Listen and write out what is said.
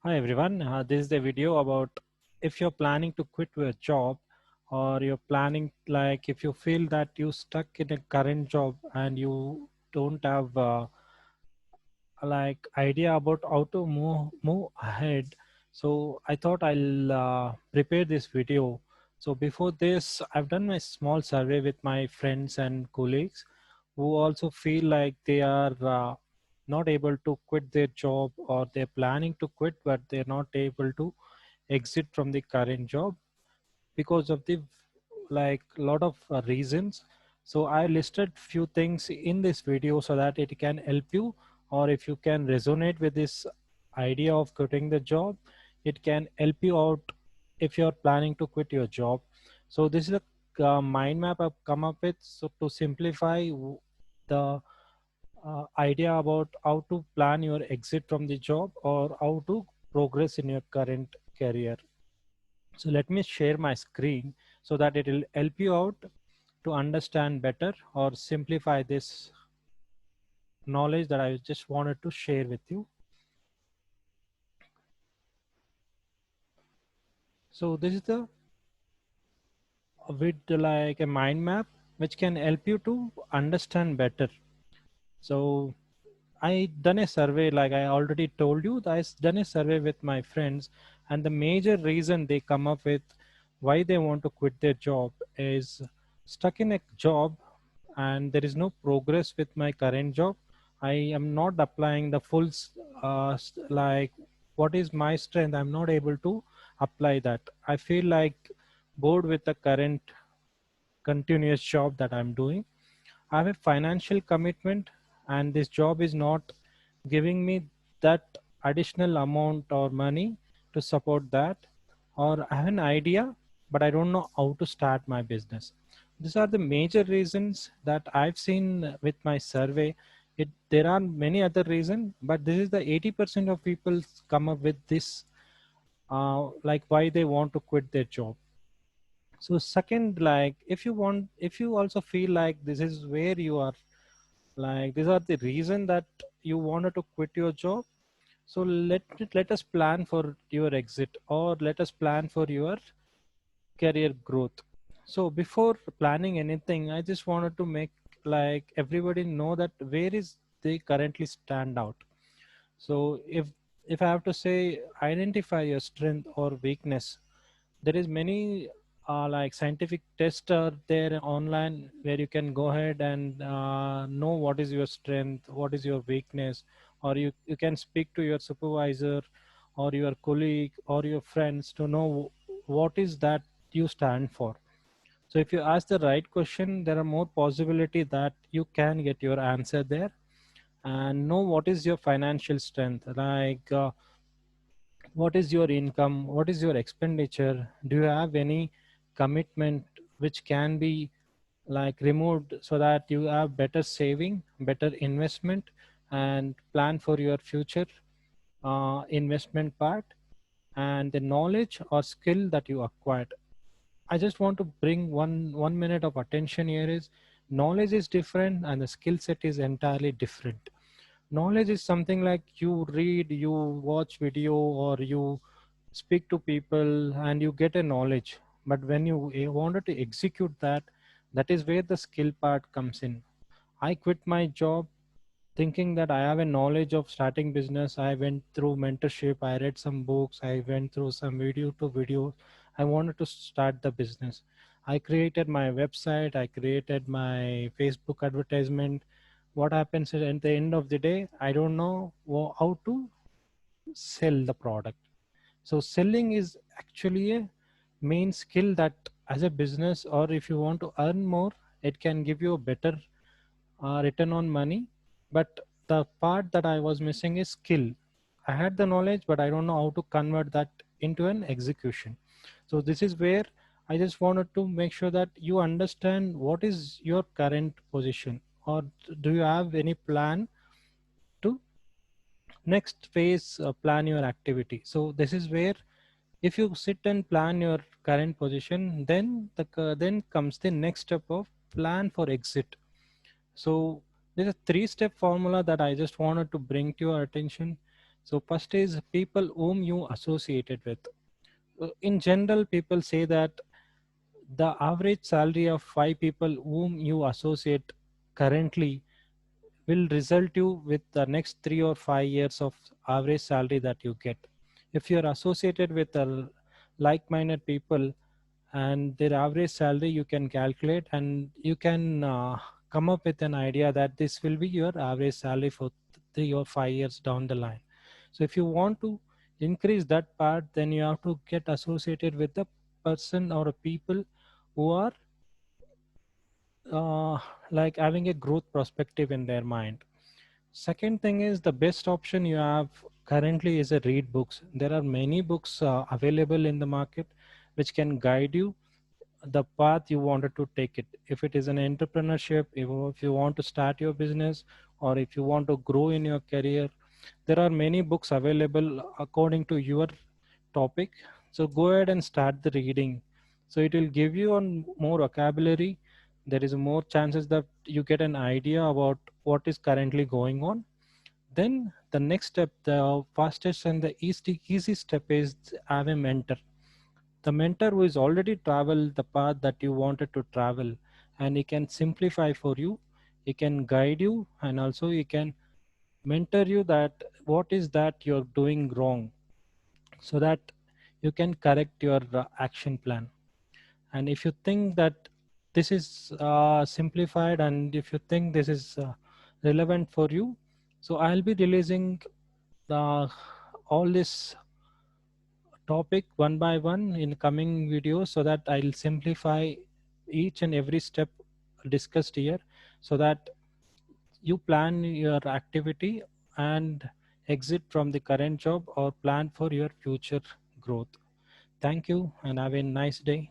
Hi everyone, this is the video about if you're planning to quit your job or you're planning like if you feel that you stuck in a current job and you don't have like idea about how to move ahead. So I thought I'll prepare this video. So before this, I've done my small survey with my friends and colleagues who also feel like they are not able to quit their job or they're planning to quit but they're not able to exit from the current job because of the like lot of reasons. So I listed few things in this video so that it can help you, or if you can resonate with this idea of quitting the job, it can help you out if you're planning to quit your job. So this is a mind map I've come up with, so to simplify the idea about how to plan your exit from the job or how to progress in your current career. So let me share my screen so that it will help you out to understand better or simplify this knowledge that I just wanted to share with you. So this is the with like a mind map which can help you to understand better. So I done a survey, like I already told you, that I done a survey with my friends, and the major reason they come up with why they want to quit their job is stuck in a job and there is no progress with my current job. I am not applying the full like what is my strength. I'm not able to apply that. I feel like bored with the current continuous job that I'm doing. I have a financial commitment, and this job is not giving me that additional amount or money to support that. Or I have an idea, but I don't know how to start my business. These are the major reasons that I've seen with my survey. There are many other reasons, but this is the 80% of people come up with this, like why they want to quit their job. So second, like if you also feel like this is where you are, like these are the reason that you wanted to quit your job. So let us plan for your exit, or let us plan for your career growth. So before planning anything, I just wanted to make like everybody know that where is they currently stand out. So if I have to say identify your strength or weakness, there is many like scientific tests are there online where you can go ahead and know what is your strength, what is your weakness, or you can speak to your supervisor or your colleague or your friends to know what is that you stand for. So if you ask the right question, there are more possibility that you can get your answer there. And know what is your financial strength, like what is your income, what is your expenditure, do you have any commitment which can be like removed so that you have better saving, better investment, and plan for your future investment part, and the knowledge or skill that you acquired. I just want to bring one minute of attention here is knowledge is different and the skill set is entirely different. Knowledge is something like you read, you watch video, or you speak to people and you get a knowledge. But when you wanted to execute that, that is where the skill part comes in. I quit my job thinking that I have a knowledge of starting business. I went through mentorship, I read some books, I went through some video to video. I wanted to start the business. I created my website, I created my Facebook advertisement. What happens is at the end of the day, I don't know how to sell the product. So selling is actually a main skill that as a business, or if you want to earn more, it can give you a better return on money. But the part that I was missing is skill. I had the knowledge, but I don't know how to convert that into an execution. So this is where I just wanted to make sure that you understand what is your current position, or do you have any plan to next phase plan your activity. So this is where if you sit and plan your current position, then then comes the next step of plan for exit. So there's a three-step formula that I just wanted to bring to your attention. So first is people whom you associated with. In general, people say that the average salary of five people whom you associate currently will result you with the next 3 or 5 years of average salary that you get. If you're associated with a like-minded people and their average salary, you can calculate and you can come up with an idea that this will be your average salary for 3 or 5 years down the line. So if you want to increase that part, then you have to get associated with the person or a people who are uh, like having a growth perspective in their mind. Second thing is the best option you have currently is a read books. There are many books available in the market which can guide you the path you wanted to take it. If it is an entrepreneurship, if you want to start your business, or if you want to grow in your career, there are many books available according to your topic. So go ahead and start the reading. So it will give you on more vocabulary. There is more chances that you get an idea about what is currently going on. Then the next step, the fastest and the easy step is have a mentor. The mentor who is already traveled the path that you wanted to travel, and he can simplify for you, he can guide you, and also he can mentor you that what is that you're doing wrong, so that you can correct your action plan. And if you think that this is simplified, and if you think this is relevant for you, so I'll be releasing the all this topic one by one in coming videos, so that I'll simplify each and every step discussed here, so that you plan your activity and exit from the current job or plan for your future growth. Thank you and have a nice day.